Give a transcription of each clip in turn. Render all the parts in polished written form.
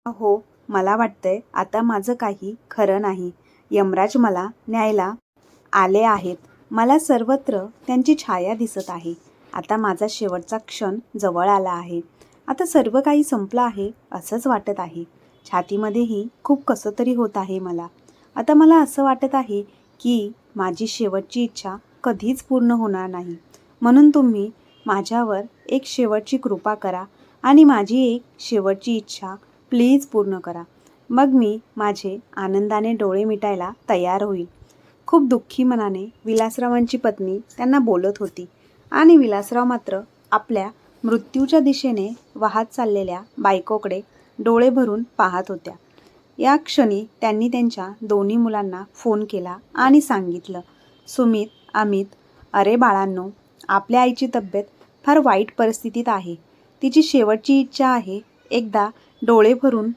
हो, मला वाटतंय आता माझं काही खरं नाही. यमराज मला न्यायला आले आहेत. मला सर्वत्र त्यांची छाया दिसत आहे. आता माझा शेवटचा क्षण जवळ आला आहे. आता सर्व काही संपलं आहे असंच वाटत आहे. छातीमध्येही खूप कसं तरी होत आहे मला. आता मला असं वाटत आहे की माझी शेवटची इच्छा कधीच पूर्ण होणार नाही. म्हणून तुम्ही माझ्यावर एक शेवटची कृपा करा आणि माझी एक शेवटची इच्छा प्लीज पूर्ण करा. मग मी माझे आनंदाने डोळे मिटायला तयार होईल. खूप दुःखी मनाने विलासरावांची पत्नी त्यांना बोलत होती आणि विलासराव मात्र आपल्या मृत्यूच्या दिशेने वाहत चाललेल्या बायकोकडे डोळे भरून पाहत होत्या. या क्षणी त्यांनी त्यांच्या दोन्ही मुलांना फोन केला आणि सांगितलं, सुमित, अमित, अरे बाळांनो, आपल्या आईची तब्येत फार वाईट परिस्थितीत आहे. तिची शेवटची इच्छा आहे, एकदा डोळे भरून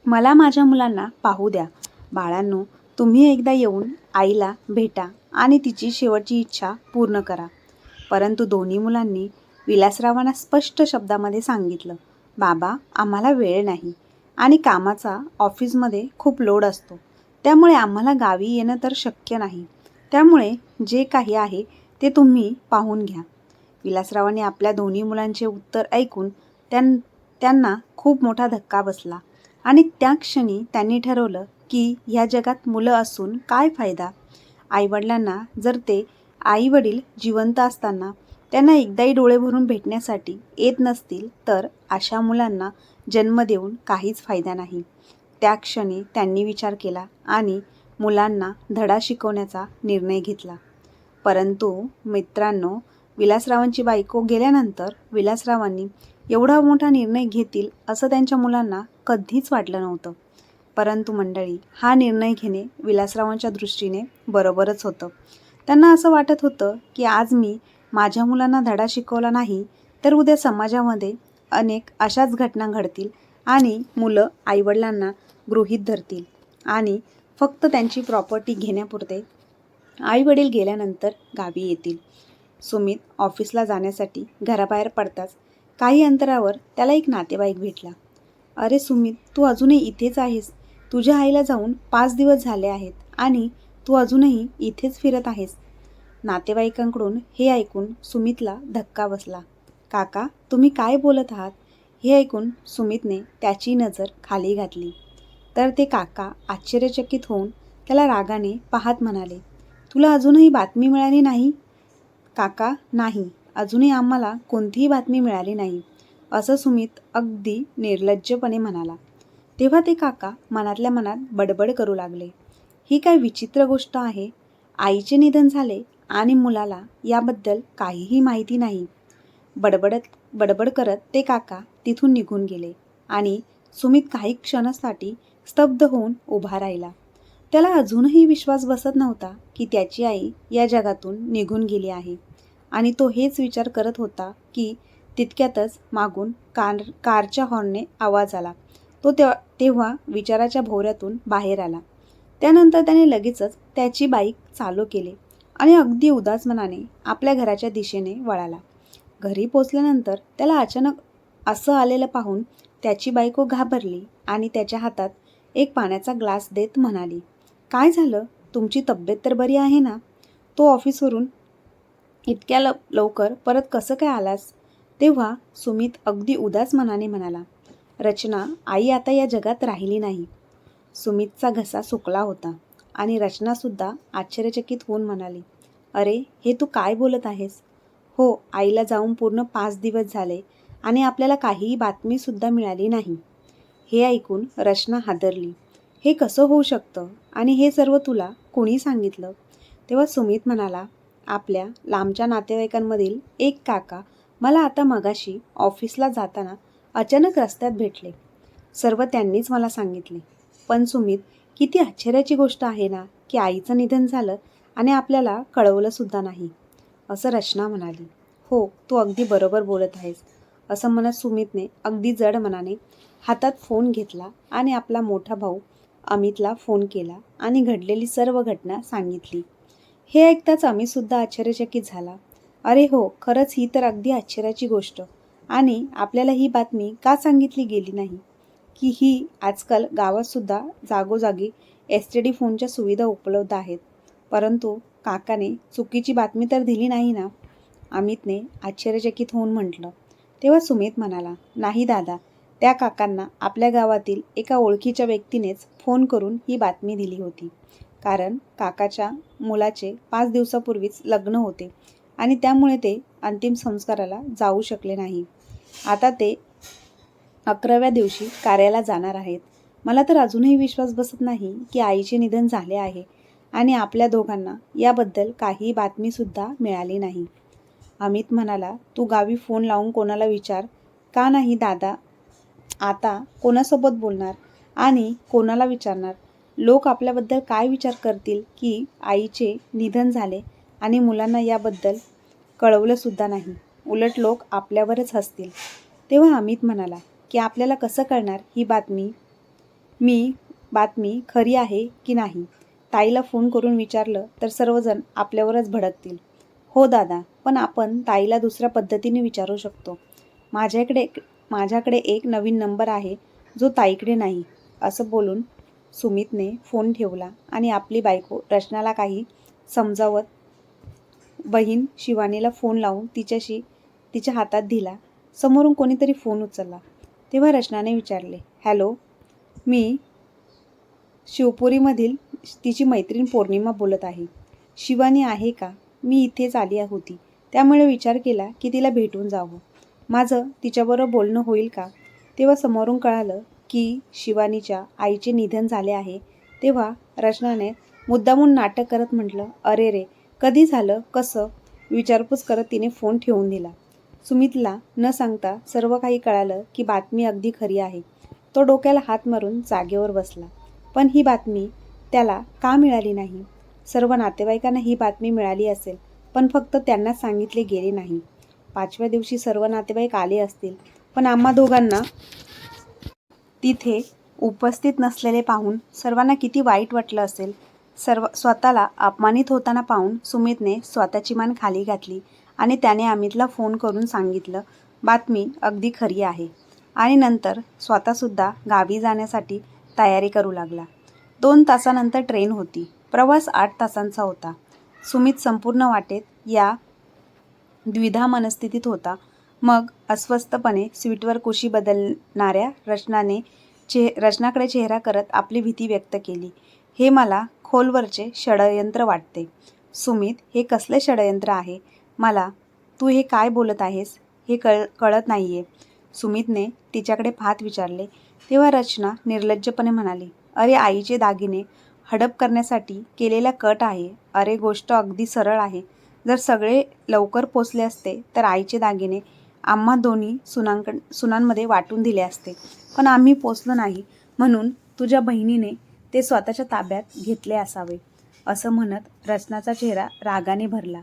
मला माझ्या मुलांना पाहू द्या. बाळांनो, तुम्ही एकदा येऊन आईला भेटा आणि तिची शेवटची इच्छा पूर्ण करा. परंतु दोन्ही मुलांनी विलासरावांना स्पष्ट शब्दामध्ये सांगितलं, बाबा, आम्हाला वेळ नाही आणि कामाचा ऑफिसमध्ये खूप लोड असतो. त्यामुळे आम्हाला गावी येणं तर शक्य नाही. त्यामुळे जे काही आहे ते तुम्ही पाहून घ्या. विलासरावांनी आपल्या दोन्ही मुलांचे उत्तर ऐकून त्यांना खूप मोठा धक्का बसला आणि त्या क्षणी त्यांनी ठरवलं की ह्या जगात मुलं असून काय फायदा. आईवडिलांना जर ते आईवडील जिवंत असताना त्यांना एकदाही डोळे भरून भेटण्यासाठी येत नसतील तर अशा मुलांना जन्म देऊन काहीच फायदा नाही. त्या क्षणी त्यांनी विचार केला आणि मुलांना धडा शिकवण्याचा निर्णय घेतला. परंतु मित्रांनो, विलासरावांची बायको गेल्यानंतर विलासरावांनी एवढा मोठा निर्णय घेतील असं त्यांच्या मुलांना कधीच वाटलं नव्हतं. परंतु मंडळी, हा निर्णय घेणे विलासरावांच्या दृष्टीने बरोबरच होतं. त्यांना असं वाटत होतं की आज मी माझ्या मुलांना धडा शिकवला नाही तर उद्या समाजामध्ये अनेक अशाच घटना घडतील आणि मुलं आईवडिलांना गृहीत धरतील आणि फक्त त्यांची प्रॉपर्टी घेण्यापुरते आईवडील गेल्यानंतर गावी येतील. सुमित ऑफिसला जाण्यासाठी घराबाहेर पडताच काही अंतरावर त्याला एक नातेवाईक भेटला. अरे सुमित, तू अजूनही इथेच आहेस? तुझ्या आईला जाऊन 5 दिवस झाले आहेत आणि तू अजूनही इथेच फिरत आहेस. नातेवाईकांकडून हे ऐकून सुमितला धक्का बसला. काका, तुम्ही काय बोलत आहात? हे ऐकून सुमितने त्याची नजर खाली घातली तर ते काका आश्चर्यचकित होऊन त्याला रागाने पाहत म्हणाले, तुला अजूनही बातमी मिळाली नाही? काका, नाही, अजूनही आम्हाला कोणतीही बातमी मिळाली नाही, असं सुमित अगदी निर्लज्जपणे म्हणाला. तेव्हा ते काका मनातल्या मनात बडबड करू लागले, ही काय विचित्र गोष्ट आहे. आईचे निधन झाले आणि मुलाला याबद्दल काहीही माहिती नाही. बडबड करत ते काका तिथून निघून गेले आणि सुमित काही क्षणासाठी स्तब्ध होऊन उभा राहिला. त्याला अजूनही विश्वास बसत नव्हता की त्याची आई या जगातून निघून गेली आहे आणि तो हेच विचार करत होता की तितक्यातच मागून कारच्या हॉर्नने आवाज आला. तो तेव्हा विचाराच्या भोवऱ्यातून बाहेर आला. त्यानंतर त्याने लगेचच त्याची बाईक चालू केली आणि अगदी उदास मनाने आपल्या घराच्या दिशेने वळाला. घरी पोचल्यानंतर त्याला अचानक असं आलेलं पाहून त्याची बायको घाबरली आणि त्याच्या हातात एक पाण्याचा ग्लास देत म्हणाली, काय झालं? तुमची तब्येत तर बरी आहे ना? तो ऑफिसवरून इतक्या लवकर परत कसं काय आलास? तेव्हा सुमित अगदी उदास मनाने म्हणाला, रचना, आई आता या जगात राहिली नाही. सुमितचा घसा सुकला होता आणि रचनासुद्धा आश्चर्यचकित होऊन म्हणाली, अरे, हे तू काय बोलत आहेस? हो, आईला जाऊन पूर्ण 5 दिवस झाले आणि आपल्याला काहीही बातमीसुद्धा मिळाली नाही. हे ऐकून रचना हादरली. हे कसं होऊ शकतं आणि हे सर्व तुला कोणी सांगितलं? तेव्हा सुमित म्हणाला, आपल्या लांबच्या नातेवाईकांमधील एक काका मला आता मगाशी ऑफिसला जाताना अचानक रस्त्यात भेटले. सर्व त्यांनीच मला सांगितले. पण सुमित, किती आश्चर्याची गोष्ट आहे ना की आईचं निधन झालं आणि आपल्याला कळवलंसुद्धा नाही, असं रचना म्हणाली. हो, तू अगदी बरोबर बोलत आहेस, असं म्हणत सुमितने अगदी जड मनाने हातात फोन घेतला आणि आपला मोठा भाऊ अमितला फोन केला आणि घडलेली सर्व घटना सांगितली. हे ऐकताच अमितसुद्धा आश्चर्यचकित झाला. अरे हो, खरंच ही तर अगदी आश्चर्याची गोष्ट आणि आपल्याला ही बातमी का सांगितली गेली नाही? की आजकाल गावातसुद्धा जागोजागी STD फोनच्या सुविधा उपलब्ध आहेत. परंतु काकाने चुकीची बातमी तर दिली नाही ना? अमितने आश्चर्यचकित होऊन म्हटलं. तेव्हा सुमित म्हणाला, नाही दादा, त्या काकांना आपल्या गावातील एका ओळखीच्या व्यक्तीनेच फोन करून ही बातमी दिली होती. कारण काकाच्या मुलाचे 5 दिवसापूर्वीच लग्न होते आणि त्यामुळे ते अंतिम संस्काराला जाऊ शकले नाही. आता ते 11व्या दिवशी कार्याला जाणार आहेत. मला तर अजूनही विश्वास बसत नाही की आईचे निधन झाले आहे आणि आपल्या दोघांना याबद्दल काही बातमीसुद्धा मिळाली नाही. अमित म्हणाला, तू गावी फोन लावून कोणाला विचार. का नाही दादा? आता कोणासोबत बोलणार आणि कोणाला विचारणार? लोक आपल्याबद्दल काय विचार करतील की आईचे निधन झाले आणि मुलांना याबद्दल कळवलंसुद्धा नाही. उलट लोक आपल्यावरच हसतील. तेव्हा अमित म्हणाला की आपल्याला कसं कळणार ही बातमी खरी आहे की नाही? ताईला फोन करून विचारलं तर सर्वजण आपल्यावरच भडकतील. हो दादा, पण आपण ताईला दुसऱ्या पद्धतीने विचारू शकतो. माझ्याकडे एक नवीन नंबर आहे जो ताईकडे नाही. असं बोलून सुमितने फोन ठेवला आणि आपली बायको रचनाला काही समजावत बहीण शिवानीला फोन लावून तिच्या हातात दिला. समोरून कोणीतरी फोन उचलला. तेव्हा रचनाने विचारले, हॅलो, मी शिवपुरीमधील तिची मैत्रीण पौर्णिमा बोलत आहे. शिवानी आहे का? मी इथेच आली होती, त्यामुळे विचार केला की तिला भेटून जावं. माझं तिच्याबरोबर बोलणं होईल का? तेव्हा समोरून कळालं की शिवानीच्या आईचे निधन झाले आहे. तेव्हा रचनाने मुद्दामून नाटक करत म्हटलं, अरे रे, कधी झालं, कसं? विचारपूस करत तिने फोन ठेवून दिला. सुमितला न सांगता सर्व काही कळालं की बातमी अगदी खरी आहे. तो डोक्याला हात मारून जागेवर बसला. पण ही बातमी त्याला का मिळाली नाही? सर्व नातेवाईकांना ही बातमी मिळाली असेल, पण फक्त त्यांना सांगितले गेले नाही. 5व्या दिवशी सर्व नातेवाईक आले असतील, पण आम्हा दोघांना तिथे उपस्थित नसलेले पाहून सर्वांना किती वाईट वाटलं असेल. स्वतःला अपमानित होताना पाहून सुमितने स्वतःची मान खाली घातली आणि त्याने अमितला फोन करून सांगितलं, बातमी अगदी खरी आहे. आणि नंतर स्वतःसुद्धा गावी जाण्यासाठी तयारी करू लागला. 2 तासानंतर ट्रेन होती. प्रवास 8 तासांचा होता. सुमित संपूर्ण वाटेत या द्विधा मनस्थितीत होता. मग अस्वस्थपणे सीटवर कुशी बदलणाऱ्या रचनाकडे चेहरा करत आपली भीती व्यक्त केली. हे मला खोलवरचे षडयंत्र वाटते. सुमित, हे कसले षडयंत्र आहे? तू हे काय बोलत आहेस हे कळत नाहीये. सुमितने तिच्याकडे पाहत विचारले. तेव्हा रचना निर्लज्जपणे म्हणाली, अरे, आईचे दागिने हडप करण्यासाठी केलेला कट आहे. अरे, गोष्ट अगदी सरळ आहे. जर सगळे लवकर पोचले असते तर आईचे दागिने आम्हा दोन्ही सुनांमध्ये वाटून दिले असते. पण आम्ही पोचलो नाही, म्हणून तुझ्या बहिणीने ते स्वतःच्या ताब्यात घेतले असावे. असं म्हणत रचनाचा चेहरा रागाने भरला.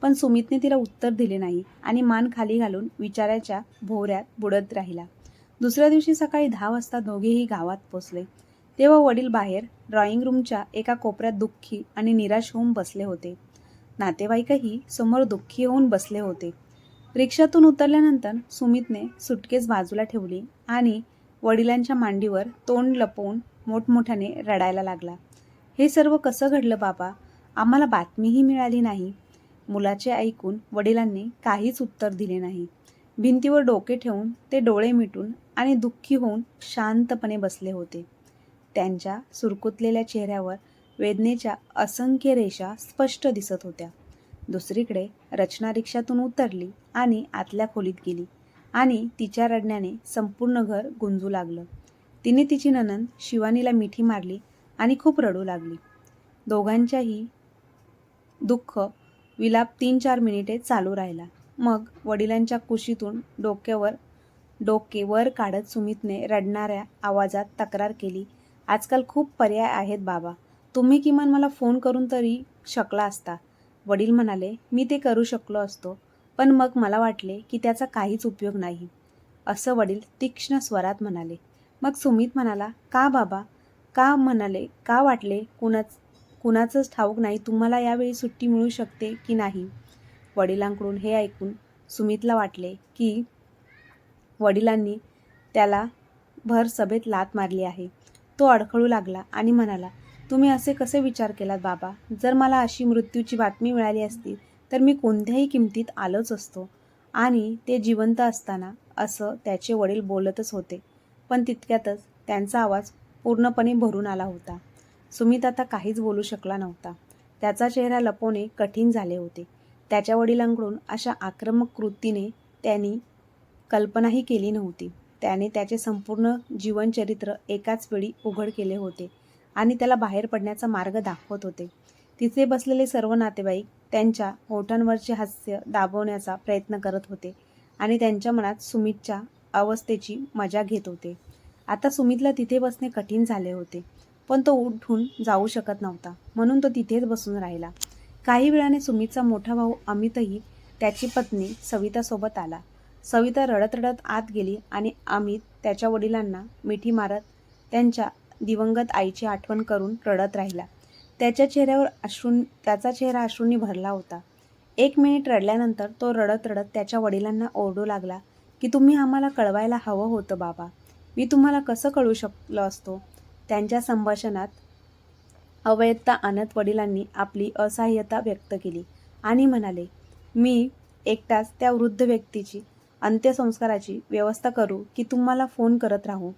पण सुमितने तिला उत्तर दिले नाही आणि मान खाली घालून विचाराच्या भोवऱ्यात बुडत राहिला. दुसऱ्या दिवशी सकाळी 10 वाजता दोघेही गावात पोचले. तेव्हा वडील बाहेर ड्रॉइंग रूमच्या एका कोपऱ्यात दुःखी आणि निराश होऊन बसले होते. नातेवाईकही समोर दुःखी होऊन बसले होते. रिक्षातून उतरल्यानंतर सुमितने सुटकेस बाजूला ठेवली आणि वडिलांच्या मांडीवर तोंड लपवून मोठमोठ्याने रडायला लागला. हे सर्व कसं घडलं बाबा? आम्हाला बातमीही मिळाली नाही. मुलाचे ऐकून वडिलांनी काहीच उत्तर दिले नाही. भिंतीवर डोके ठेवून ते डोळे मिटून आणि दुःखी होऊन शांतपणे बसले होते. त्यांच्या सुरकुतलेल्या चेहऱ्यावर वेदनेच्या असंख्य रेषा स्पष्ट दिसत होत्या. दुसरीकडे रचना रिक्षातून उतरली आणि आतल्या खोलीत गेली आणि तिच्या रडण्याने संपूर्ण घर गुंजू लागलं. तिने तिची नणंद शिवानीला मिठी मारली आणि खूप रडू लागली. दोघांच्याही दुःख विलाप 3-4 मिनिटे चालू राहिला. मग वडिलांच्या कुशीतून डोके वर काढत सुमितने रडणाऱ्या आवाजात तक्रार केली, आजकाल खूप पर्याय आहेत बाबा. तुम्ही किमान मला फोन करून तरी शकला असता. वडील म्हणाले, मी ते करू शकलो असतो, पण मग मला वाटले की त्याचा काहीच उपयोग नाही. असं वडील तीक्ष्ण स्वरात म्हणाले. मग सुमित म्हणाला, का बाबा? का म्हणाले, का वाटले? कुणाचंच ठाऊक नाही तुम्हाला यावेळी सुट्टी मिळू शकते की नाही. वडिलांकडून हे ऐकून सुमितला वाटले की वडिलांनी त्याला भर सभेत लाथ मारली आहे. तो अडखळू लागला आणि म्हणाला, तुम्ही असे कसे विचार केलात बाबा? जर मला अशी मृत्यूची बातमी मिळाली असती तर मी कोणत्याही किमतीत आलोच असतो. आणि ते जिवंत असताना असं त्याचे वडील बोलतच होते. पण तितक्यातच त्यांचा आवाज पूर्णपणे भरून आला होता. सुमित आता काहीच बोलू शकला नव्हता. त्याचा चेहरा लपवणे कठीण झाले होते. त्याच्या वडिलांकडून अशा आक्रमक कृतीने त्यांनी कल्पनाही केली नव्हती. त्याने त्याचे संपूर्ण जीवनचरित्र एकाच वेळी उघड केले होते आणि त्याला बाहेर पडण्याचा मार्ग दाखवत होते. तिथे बसलेले सर्व नातेवाईक त्यांच्या ओठांवरचे हास्य दाबवण्याचा प्रयत्न करत होते आणि त्यांच्या मनात सुमितच्या अवस्थेची मजा घेत होते. आता सुमितला तिथे बसणे कठीण झाले होते, पण तो उठून जाऊ शकत नव्हता, म्हणून तो तिथेच बसून राहिला. काही वेळाने सुमितचा मोठा भाऊ अमितही त्याची पत्नी सवितासोबत आला. सविता रडत रडत आत गेली आणि अमित त्याच्या वडिलांना मिठी मारत त्यांच्या दिवंगत आईची आठवण करून रडत राहिला. त्याचा चेहरा अश्रूंनी भरला होता. 1 मिनिट रडल्यानंतर तो रडत रडत त्याच्या वडिलांना ओरडू लागला की तुम्ही आम्हाला कळवायला हवं होतं बाबा. मी तुम्हाला कसं कळू शकलो असतो? त्यांच्या संभाषणात अवैधता आणत वडिलांनी आपली असहाय्यता व्यक्त केली आणि म्हणाले, मी एकटाच त्या वृद्ध व्यक्तीची अंत्यसंस्काराची व्यवस्था करू की तुम्हाला फोन करत राहू?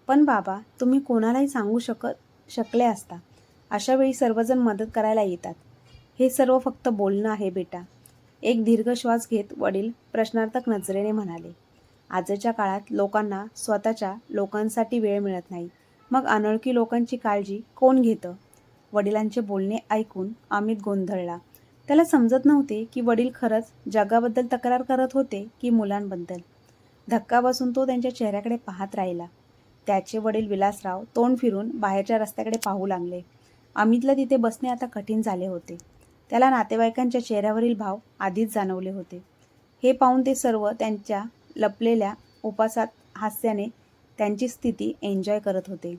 पण बाबा, तुम्ही कोणालाही सांगू शकले असता. अशा वेळी सर्वजण मदत करायला येतात. हे सर्व फक्त बोलणं आहे बेटा. एक दीर्घ श्वास घेत वडील प्रश्नार्थक नजरेने म्हणाले, आजच्या काळात लोकांना स्वतःच्या लोकांसाठी वेळ मिळत नाही. मग अनोळखी लोकांची काळजी कोण घेतं? वडिलांचे बोलणे ऐकून अमित गोंधळला. त्याला समजत नव्हते की वडील खरंच जगाबद्दल तक्रार करत होते की मुलांबद्दल. धक्का बसून तो त्यांच्या चेहऱ्याकडे पाहत राहिला. त्याचे वडील विलासराव तोंड फिरून बाहेरच्या रस्त्याकडे पाहू लागले. अमितला तिथे बसणे आता कठीण झाले होते. त्याला नातेवाईकांच्या चेहऱ्यावरील भाव आधीच जाणवले होते. हे पाहून ते सर्व त्यांच्या लपलेल्या उपासात हास्याने त्यांची स्थिती एन्जॉय करत होते.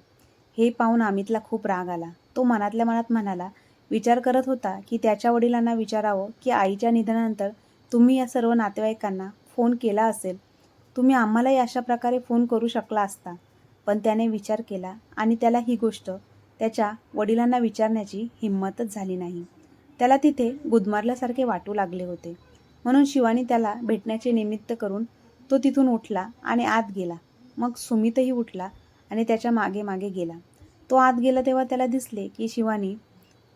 हे पाहून अमितला खूप राग आला. तो मनातल्या मनात म्हणाला, विचार करत होता की त्याच्या वडिलांना विचारावं की आईच्या निधनानंतर तुम्ही या सर्व नातेवाईकांना फोन केला असेल. तुम्ही आम्हालाही अशा प्रकारे फोन करू शकला असता. पण त्याने विचार केला आणि त्याला ही गोष्ट त्याच्या वडिलांना विचारण्याची हिंमतच झाली नाही. त्याला तिथे गुदमारल्यासारखे वाटू लागले होते. म्हणून शिवानी त्याला भेटण्याचे निमित्त करून तो तिथून उठला आणि आत गेला. मग सुमितही उठला आणि त्याच्या मागे मागे गेला. तो आत गेला तेव्हा त्याला दिसले की शिवानी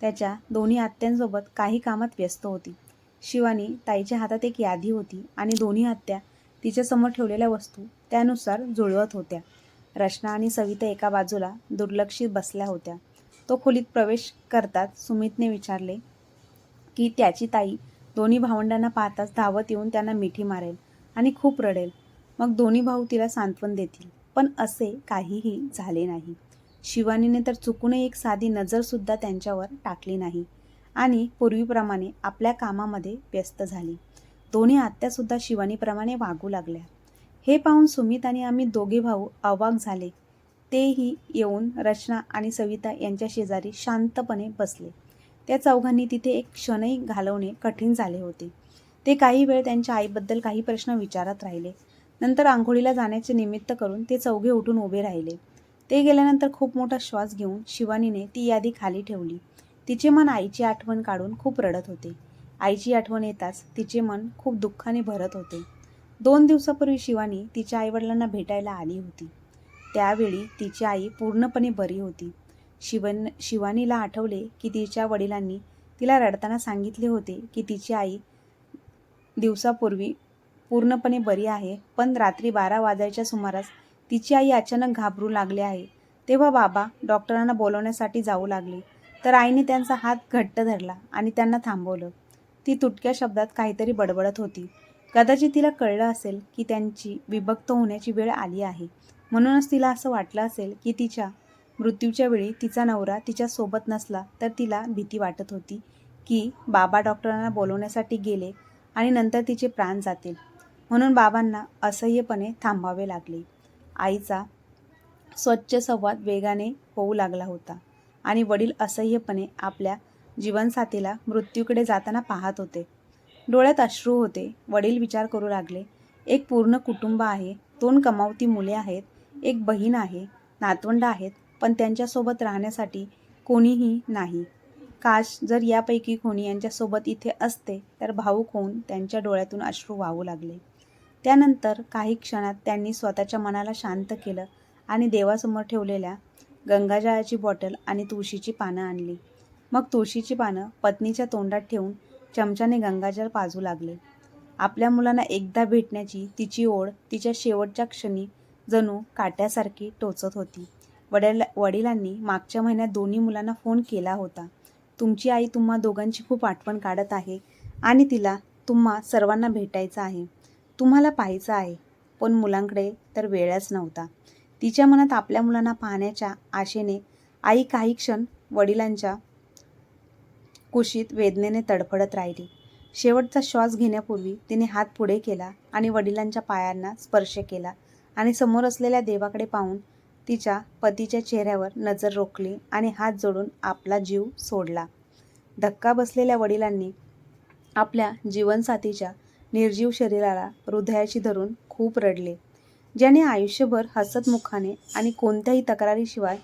त्याच्या दोन्ही आत्यांसोबत काही कामात व्यस्त होती. शिवानी ताईच्या हातात एक यादी होती आणि दोन्ही आत्या तिच्यासमोर ठेवलेल्या वस्तू त्यानुसार जुळवत होत्या. रचना आणि सविता एका बाजूला दुर्लक्षित बसल्या होत्या. तो खोलीत प्रवेश करताच सुमितने विचारले की त्याची ताई दोन्ही भावंडांना पाहताच धावत येऊन त्यांना मिठी मारेल आणि खूप रडेल. मग दोन्ही भाऊ तिला सांत्वन देतील. पण असे काहीही झाले नाही. शिवानीने तर चुकूनही एक साधी नजरसुद्धा त्यांच्यावर टाकली नाही आणि पूर्वीप्रमाणे आपल्या कामामध्ये व्यस्त झाली. दोन्ही आत्यासुद्धा शिवानीप्रमाणे वागू लागल्या. हे पाहून सुमित आणि आम्ही दोघे भाऊ अवाक झाले. तेही येऊन रचना आणि सविता यांच्या शेजारी शांतपणे बसले. त्या चौघांनी तिथे एक क्षणही घालवणे कठीण झाले होते. ते काही वेळ त्यांच्या आईबद्दल काही प्रश्न विचारत राहिले. नंतर आंघोळीला जाण्याचे निमित्त करून ते चौघे उठून उभे राहिले. ते गेल्यानंतर खूप मोठा श्वास घेऊन शिवानीने ती यादी खाली ठेवली. तिचे मन आईची आठवण काढून खूप रडत होते. आईची आठवण येताच तिचे मन खूप दुःखाने भरत होते. 2 दिवसापूर्वी शिवानी तिच्या आईवडिलांना भेटायला आली होती. त्यावेळी तिची आई पूर्णपणे बरी होती. शिवानीला आठवले की तिच्या वडिलांनी तिला रडताना सांगितले होते की तिची आई दिवसापूर्वी पूर्णपणे बरी आहे, पण रात्री 12 वाजायच्या सुमारास तिची आई अचानक घाबरू लागली आहे. तेव्हा बाबा डॉक्टरांना बोलवण्यासाठी जाऊ लागले, तर आईने त्यांचा हात घट्ट धरला आणि त्यांना थांबवलं. ती तुटक्या शब्दात काहीतरी बडबडत होती. कदाचित तिला कळलं असेल की त्यांची विभक्त होण्याची वेळ आली आहे. म्हणूनच तिला असं वाटलं असेल की तिच्या मृत्यूच्या वेळी तिचा नवरा तिच्या सोबत नसला तर तिला भीती वाटत होती की बाबा डॉक्टरांना बोलवण्यासाठी गेले आणि नंतर तिचे प्राण जातील. म्हणून बाबांना असह्यपणे थांबावे लागले. आईचा स्वच्छ संवाद वेगाने होऊ लागला होता आणि वडील असह्यपणे आपल्या जीवनसाथीला मृत्यूकडे जाताना पाहत होते. डोळ्यात अश्रू होते. वडील विचार करू लागले, एक पूर्ण कुटुंब आहे, 2 कमावती मुले आहेत, एक बहीण आहे, नातवंड आहेत, पण त्यांच्यासोबत राहण्यासाठी कोणीही नाही. काश जर यापैकी कोणी यांच्यासोबत इथे असते तर भावूक होऊन त्यांच्या डोळ्यातून अश्रू वाहू लागले. त्यानंतर काही क्षणात त्यांनी स्वतःच्या मनाला शांत केलं आणि देवासमोर ठेवलेल्या गंगाजळाची बॉटल आणि तुळशीची पानं आणली. मग तुळशीची पानं पत्नीच्या तोंडात ठेवून चमच्याने गंगाजळ पाजू लागले. आपल्या मुलांना एकदा भेटण्याची तिची ओढ तिच्या शेवटच्या क्षणी जणू काट्यासारखी टोचत होती. वडिलांनी मागच्या महिन्यात दोन्ही मुलांना फोन केला होता. तुमची आई तुम्हा दोघांची खूप आठवण काढत आहे आणि तिला तुम्हा सर्वांना भेटायचं आहे, तुम्हाला पाहायचं आहे. पण मुलांकडे तर वेळच नव्हता. तिच्या मनात आपल्या मुलांना पाहण्याच्या आशेने आई काही क्षण वडिलांच्या कुशीत वेदनेने तडफडत राहिली. शेवटचा श्वास घेण्यापूर्वी तिने हात पुढे केला आणि वडिलांच्या पायांना स्पर्श केला आणि समोर असलेल्या देवाकडे पाहून तिच्या पतीच्या चेहऱ्यावर नजर रोखली आणि हात जोडून आपला जीव सोडला. धक्का बसलेल्या वडिलांनी आपल्या जीवनसाथीच्या निर्जीव शरीराला हृदयाशी धरून खूप रडले. ज्याने आयुष्यभर हसतमुखाने आणि कोणत्याही तक्रारीशिवाय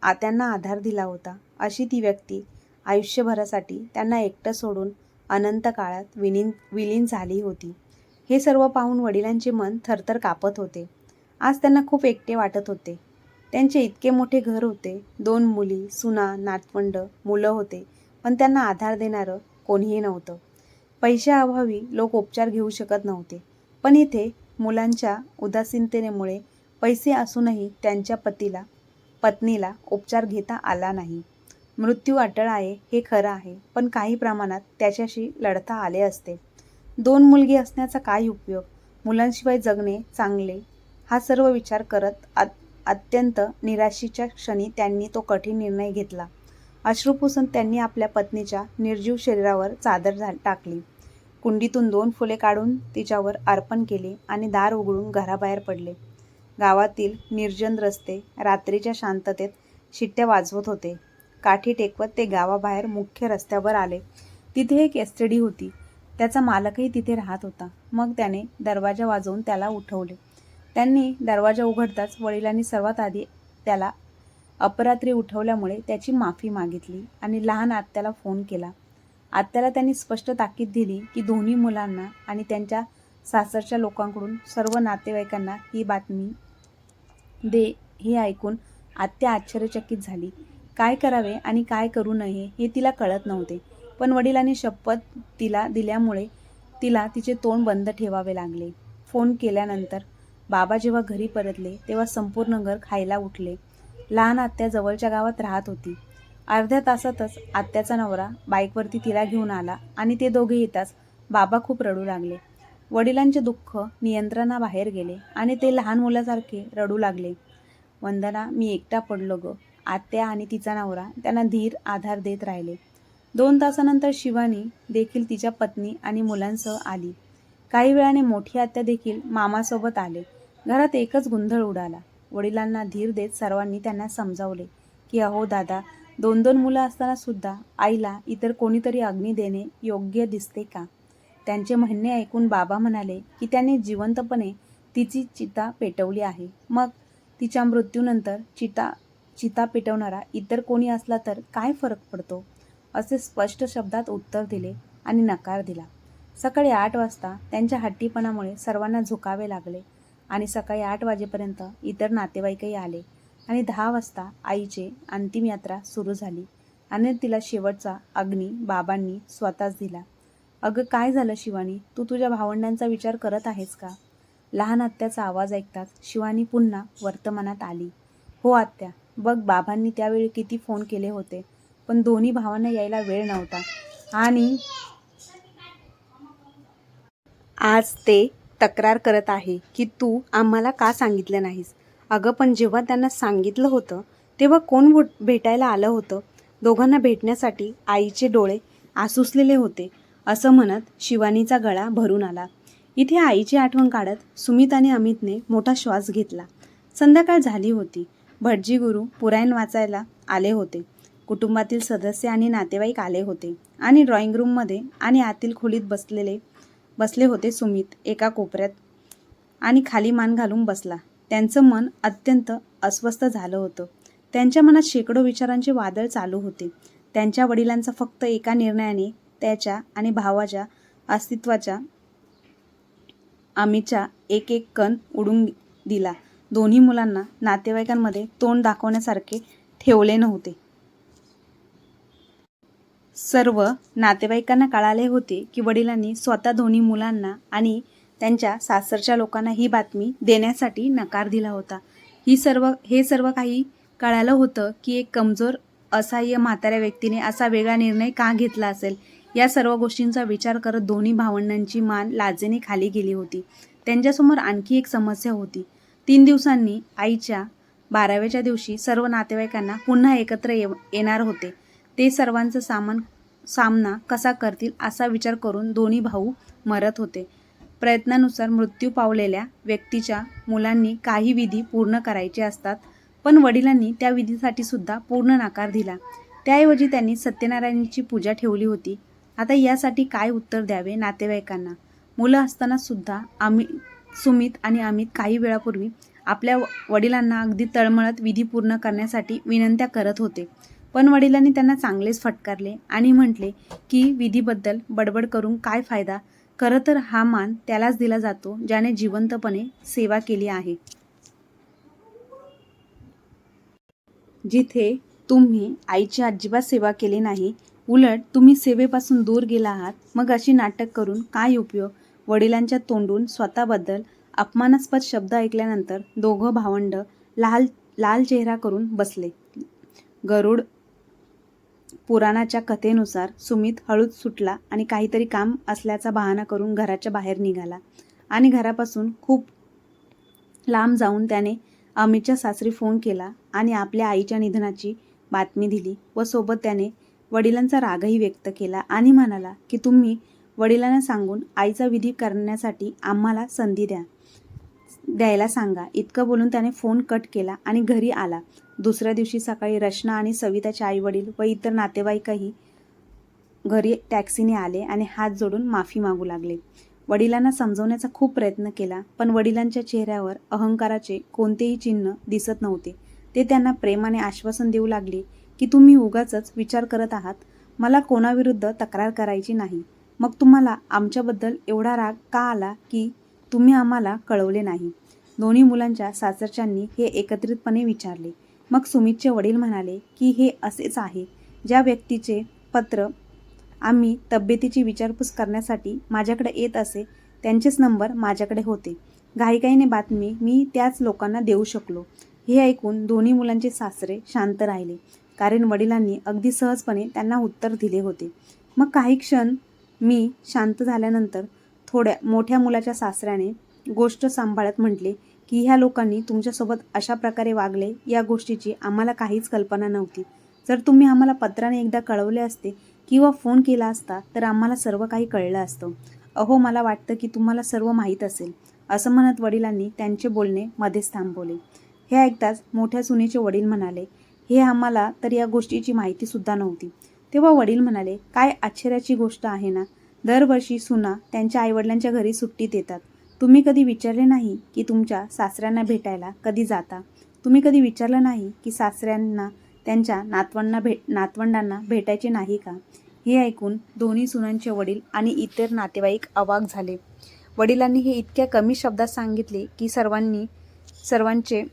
त्यांना आधार दिला होता, अशी ती व्यक्ती आयुष्यभरासाठी त्यांना एकटं सोडून अनंत काळात विलीन झाली होती. हे सर्व पाहून वडिलांचे मन थरथर कापत होते. आज त्यांना खूप एकटे वाटत होते. त्यांचे इतके मोठे घर होते, 2 मुली, सुना, नातवंड, मुलं होते, पण त्यांना आधार देणारं कोणीही नव्हतं. पैशाअभावी लोक उपचार घेऊ शकत नव्हते, पण इथे मुलांच्या उदासीनतेमुळे पैसे असूनही त्यांच्या पत्नीला उपचार घेता आला नाही. मृत्यू अटळ आहे हे खरं आहे, पण काही प्रमाणात त्याच्याशी लढता आले असते. 2 मुलगी असण्याचा काय उपयोग? मुलांशिवाय जगणे चांगले, हा सर्व विचार करत अत्यंत निराशेच्या क्षणी त्यांनी तो कठीण निर्णय घेतला. अश्रू पुसून त्यांनी आपल्या पत्नीच्या निर्जीव शरीरावर चादर टाकली. कुंडीतून 2 फुले काढून तिच्यावर अर्पण केले आणि दार उघडून घराबाहेर पडले. गावातील निर्जन रस्ते रात्रीच्या शांततेत शिट्ट्या वाजवत होते. काठी टेकवत ते गावाबाहेर मुख्य रस्त्यावर आले. तिथे एक एसटीडी होती. त्याचा मालकही तिथे राहत होता. मग त्याने दरवाजा वाजवून त्याला उठवले. त्यांनी दरवाजा उघडताच वडिलांनी सर्वात आधी त्याला अपरात्री उठवल्यामुळे त्याची माफी मागितली आणि लहान आत्याला फोन केला. आत्याला त्यांनी स्पष्ट ताकीद दिली की दोन्ही मुलांना आणि त्यांच्या सासरच्या लोकांकडून सर्व नातेवाईकांना ही बातमी दे. हे ऐकून आत्या आश्चर्यचकित झाली. काय करावे आणि काय करू नये हे तिला कळत नव्हते, पण वडिलांनी शपथ तिला दिल्यामुळे तिला तिचे तोंड बंद ठेवावे लागले. फोन केल्यानंतर बाबा जेव्हा घरी परतले तेव्हा संपूर्ण घर खायला उठले. लहान आत्या जवळच्या गावात राहत होती. अर्ध्या तासातच आत्याचा नवरा बाईकवरती तिला घेऊन आला आणि ते दोघे येताच बाबा खूप रडू लागले. वडिलांचे दुःख नियंत्रणाबाहेर गेले आणि ते लहान मुलासारखे रडू लागले. वंदना, मी एकटा पडलो ग. आत्या आणि तिचा नवरा त्यांना धीर आधार देत राहिले. 2 तासानंतर शिवानी देखील तिच्या पत्नी आणि मुलांसह आली. काही वेळाने मोठी आत्या देखील मामासोबत आले. घरात एकच गोंधळ उडाला. वडिलांना धीर देत सर्वांनी त्यांना समजावले की अहो दादा, 2 मुलं असताना सुद्धा आईला इतर कोणीतरी अग्नी देणे योग्य दिसते का? त्यांचे म्हणणे ऐकून बाबा म्हणाले की त्यांनी जिवंतपणे तिची चिता पेटवली आहे. मग तिच्या मृत्यूनंतर चिता पेटवणारा इतर कोणी असला तर काय फरक पडतो? असे स्पष्ट शब्दात उत्तर दिले आणि नकार दिला. सकाळी 8 वाजता त्यांच्या हट्टीपणामुळे सर्वांना झुकावे लागले आणि सकाळी 8 वाजेपर्यंत इतर नातेवाईकही आले आणि 10 वाजता आईची अंतिम यात्रा सुरू झाली आणि तिला शेवटचा अग्नी बाबांनी स्वतःच दिला. अगं काय झालं शिवानी? तू तुझ्या भावंडांचा विचार करत आहेस का? लहान आत्याचा आवाज ऐकताच शिवानी पुन्हा वर्तमानात आली. हो आत्या, बघ बाबांनी त्यावेळी किती फोन केले होते, पण दोन्ही भावांना यायला वेळ नव्हता आणि आज ते तक्रार करत आहे की तू आम्हाला का सांगितलं नाहीस. अगं पण जेव्हा त्यांना सांगितलं होतं तेव्हा कोण भेटायला आलं होतं? दोघांना भेटण्यासाठी आईचे डोळे आसुसलेले होते. असं म्हणत शिवानीचा गळा भरून आला. इथे आईची आठवण काढत सुमित आणि अमितने मोठा श्वास घेतला. संध्याकाळ झाली होती. भटजी गुरु पुराण वाचायला आले होते. कुटुंबातील सदस्य आणि नातेवाईक आले होते आणि ड्रॉइंग रूममध्ये आणि आतील खोलीत बसले होते सुमित एका कोपऱ्यात आणि खाली मान घालून बसला. त्यांचं मन अत्यंत अस्वस्थ झालं होतं. त्यांच्या मनात शेकडो विचारांचे वादळ चालू होते. त्यांच्या वडिलांचा फक्त एका निर्णयाने त्याच्या आणि भावाच्या अस्तित्वाच्या आम्हीच्या एक एक कण उडून दिला. दोन्ही मुलांना नातेवाईकांमध्ये तोंड दाखवण्यासारखे ठेवले नव्हते. सर्व नातेवाईकांना कळाले होते की वडिलांनी स्वतः दोन्ही मुलांना आणि त्यांच्या सासरच्या लोकांना ही बातमी देण्यासाठी नकार दिला होता. हे सर्व काही कळालं होतं की एक कमजोर असहाय्य म्हाताऱ्या व्यक्तीने असा वेगळा निर्णय का घेतला असेल. या सर्व गोष्टींचा विचार करत दोन्ही भावंडांची मान लाजेने खाली गेली होती. त्यांच्यासमोर आणखी एक समस्या होती. 3 दिवसांनी आईच्या 12व्याच्या दिवशी सर्व नातेवाईकांना पुन्हा एकत्र येणार होते. ते सर्वांचा सामना कसा करतील असा विचार करून दोन्ही भाऊ मरत होते. प्रयत्नानुसार मृत्यू पावलेल्या व्यक्तीच्या मुलांनी काही विधी पूर्ण करायचे असतात, पण वडिलांनी त्या विधीसाठी सुद्धा पूर्ण नकार दिला. त्याऐवजी त्यांनी सत्यनारायणाची पूजा ठेवली होती. आता यासाठी काय उत्तर द्यावे नातेवाईकांना? मुलं असताना सुद्धा सुमित आणि अमित काही वेळापूर्वी आपल्या वडिलांना अगदी तळमळत विधी पूर्ण करण्यासाठी विनंत्या करत होते. पण वडिलांनी त्यांना चांगलेच फटकारले आणि म्हटले की विधीबद्दल बडबड करून काय फायदा? खरं तर हा मान त्यालाच दिला जातो ज्याने जिवंतपणे सेवा केली आहे. जिथे तुम्ही आईची अजिबात सेवा केली नाही, उलट तुम्ही सेवेपासून दूर गेला आहात, मग अशी नाटक करून काय उपयोग? वडिलांच्या तोंडून स्वतःबद्दल अपमानास्पद शब्द ऐकल्यानंतर दोघं भावंड लाल चेहरा करून बसले. गरुड पुराणाच्या कथेनुसार सुमित हळूच सुटला आणि काहीतरी काम असल्याचा बहाणा करून घराच्या बाहेर निघाला आणि घरापासून खूप लांब जाऊन त्याने अमितच्या सासरी फोन केला आणि आपल्या आईच्या निधनाची बातमी दिली व सोबत त्याने वडिलांचा रागही व्यक्त केला आणि म्हणाला की तुम्ही वडिलांना सांगून आईचा विधी करण्यासाठी आम्हाला संधी द्यायला सांगा. इतकं बोलून त्याने फोन कट केला आणि घरी आला. दुसऱ्या दिवशी सकाळी रचना आणि सविताचे आईवडील व इतर नातेवाईकही घरी टॅक्सीने आले आणि हात जोडून माफी मागू लागले. वडिलांना समजवण्याचा खूप प्रयत्न केला, पण वडिलांच्या चेहऱ्यावर अहंकाराचे कोणतेही चिन्ह दिसत नव्हते. ते त्यांना प्रेमाने आश्वासन देऊ लागले की तुम्ही उगाचच विचार करत आहात, मला कोणाविरुद्ध तक्रार करायची नाही. मग तुम्हाला आमच्याबद्दल एवढा राग का आला की तुम्ही आम्हाला कळवले नाही? दोन्ही मुलांच्या सासरच्यांनी हे एकत्रितपणे विचारले. मग सुमितचे वडील म्हणाले की हे असेच आहे. ज्या व्यक्तीचे पत्र आम्ही तब्येतीची विचारपूस करण्यासाठी माझ्याकडे येत असे त्यांचेच नंबर माझ्याकडे होते. घाईघाईने बातमी मी त्याच लोकांना देऊ शकलो. हे ऐकून दोन्ही मुलांचे सासरे शांत राहिले, कारण वडिलांनी अगदी सहजपणे त्यांना उत्तर दिले होते. मग काही क्षण मी शांत झाल्यानंतर मोठ्या मुलाच्या सासऱ्याने गोष्ट सांभाळत म्हटले की ह्या लोकांनी तुमच्यासोबत अशा प्रकारे वागले या गोष्टीची आम्हाला काहीच कल्पना नव्हती. जर तुम्ही आम्हाला पत्राने एकदा कळवले असते किंवा फोन केला असता तर आम्हाला सर्व काही कळलं असतं. अहो, मला वाटतं की तुम्हाला सर्व माहीत असेल, असं म्हणत वडिलांनी त्यांचे बोलणे मध्येच थांबवले. हे ऐकताच मोठ्या सुनेचे वडील म्हणाले, हे आम्हाला तर या गोष्टीची माहितीसुद्धा नव्हती. तेव्हा वडील म्हणाले, काय आश्चर्याची गोष्ट आहे ना, दरवर्षी सुना त्यांच्या आईवडिलांच्या घरी सुट्टीत येतात. तुम्ही कधी विचारले नाही की तुमच्या सासऱ्यांना भेटायला कधी जाता? तुम्ही कधी विचारलं नाही की सासऱ्यांना त्यांच्या नातवंडांना भेटायचे नाही का? हे ऐकून दोन्ही सुनांचे वडील आणि इतर नातेवाईक अवाक झाले. वडिलांनी हे इतक्या कमी शब्दात सांगितले की सर्वांचे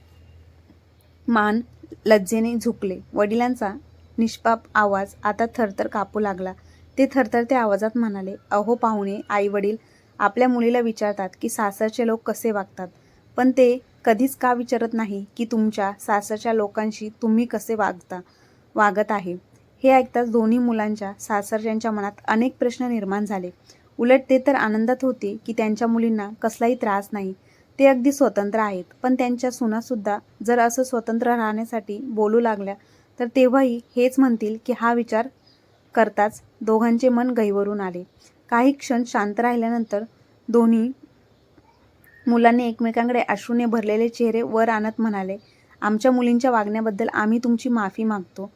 मान लज्जेने झुकले. वडिलांचा निष्पाप आवाज आता थरथर कापू लागला. ते थरथरत्या आवाजात म्हणाले, अहो पाहुणे, आईवडील आपल्या मुलीला विचारतात की सासरचे लोक कसे वागतात, पण ते कधीच का विचारत नाही की तुमच्या सासरच्या लोकांशी तुम्ही कसे वागत आहे? हे ऐकताच दोन्ही मुलांच्या सासरच्यांच्या मनात अनेक प्रश्न निर्माण झाले. उलट ते तर आनंदात होते की त्यांच्या मुलींना कसलाही त्रास नाही, ते अगदी स्वतंत्र आहेत. पण त्यांच्या सुनासुद्धा जर असं स्वतंत्र राहण्यासाठी बोलू लागल्या तर तेव्हाही हेच म्हणतील की हा विचार करताच दोघांचे मन गहिवरून आले. काही क्षण शांत राहिल्यानंतर दोन्ही मुलांनी एकमेकांकडे अश्रूने भरलेले चेहरे वर आणत म्हणाले, आमच्या मुलींच्या वागण्याबद्दल आम्ही तुमची माफी मागतो.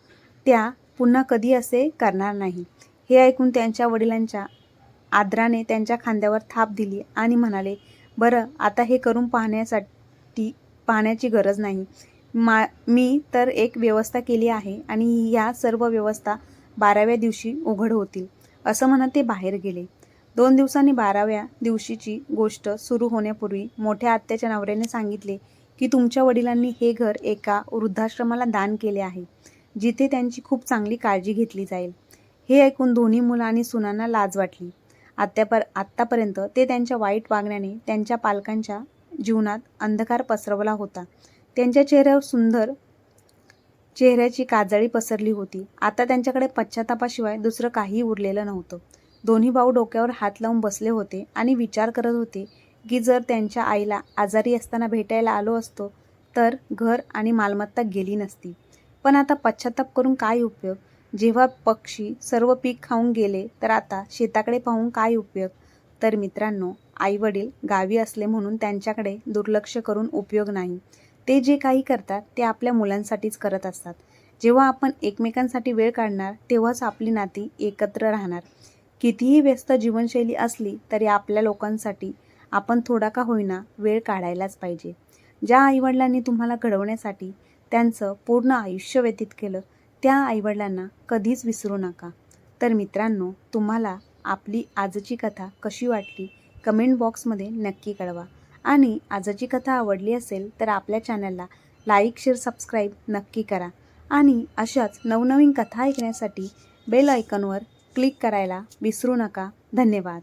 त्या पुन्हा कधी असे करणार नाही. हे ऐकून त्यांच्या वडिलांच्या आदराने त्यांच्या खांद्यावर थाप दिली आणि म्हणाले, बरं, आता हे करून पाहण्यासाठी पाहण्याची गरज नाही. मी तर एक व्यवस्था केली आहे आणि या सर्व व्यवस्था 12व्या दिवशी उघड होतील, असं म्हणत ते बाहेर गेले. 2 दिवसांनी 12व्या दिवशीची गोष्ट सुरू होण्यापूर्वी मोठ्या आत्याच्या नवऱ्याने सांगितले की तुमच्या वडिलांनी हे घर एका वृद्धाश्रमाला दान केले आहे, जिथे त्यांची खूप चांगली काळजी घेतली जाईल. हे ऐकून दोन्ही मुलं आणि सुनांना लाज वाटली. आत्तापर्यंत ते त्यांच्या वाईट वागण्याने त्यांच्या पालकांच्या जीवनात अंधकार पसरवला होता. त्यांच्या चेहऱ्यावर सुंदर चेहऱ्याची काजळी पसरली होती. आता त्यांच्याकडे पश्चातापाशिवाय दुसरं काही उरलेलं नव्हतं. दोन्ही भाऊ डोक्यावर हात लावून बसले होते आणि विचार करत होते की जर त्यांच्या आईला आजारी असताना भेटायला आलो असतो तर घर आणि मालमत्ता गेली नसती. पण आता पश्चाताप करून काय उपयोग? जेव्हा पक्षी सर्व पीक खाऊन गेले तर आता शेताकडे पाहून काय उपयोग? तर मित्रांनो, आईवडील गावी असले म्हणून त्यांच्याकडे दुर्लक्ष करून उपयोग नाही. ते जे काही करतात ते आपल्या मुलांसाठीच करत असतात. जेव्हा आपण एकमेकांसाठी वेळ काढणार तेव्हाच आपली नाती एकत्र राहणार. कितीही व्यस्त जीवनशैली असली तरी आपल्या लोकांसाठी आपण थोडा का होईना वेळ काढायलाच पाहिजे. ज्या आईवडिलांनी तुम्हाला घडवण्यासाठी त्यांचं पूर्ण आयुष्य व्यतीत केलं त्या आईवडिलांना कधीच विसरू नका. तर मित्रांनो, तुम्हाला आपली आजची कथा कशी वाटली कमेंट बॉक्समध्ये नक्की कळवा. आणि आजची कथा आवडली असेल तर आपल्या चॅनलला लाईक, शेअर, सबस्क्राईब नक्की करा. आणि अशाच नवनवीन कथा ऐकण्यासाठी बेल आयकॉनवर क्लिक करायला विसरू नका. धन्यवाद.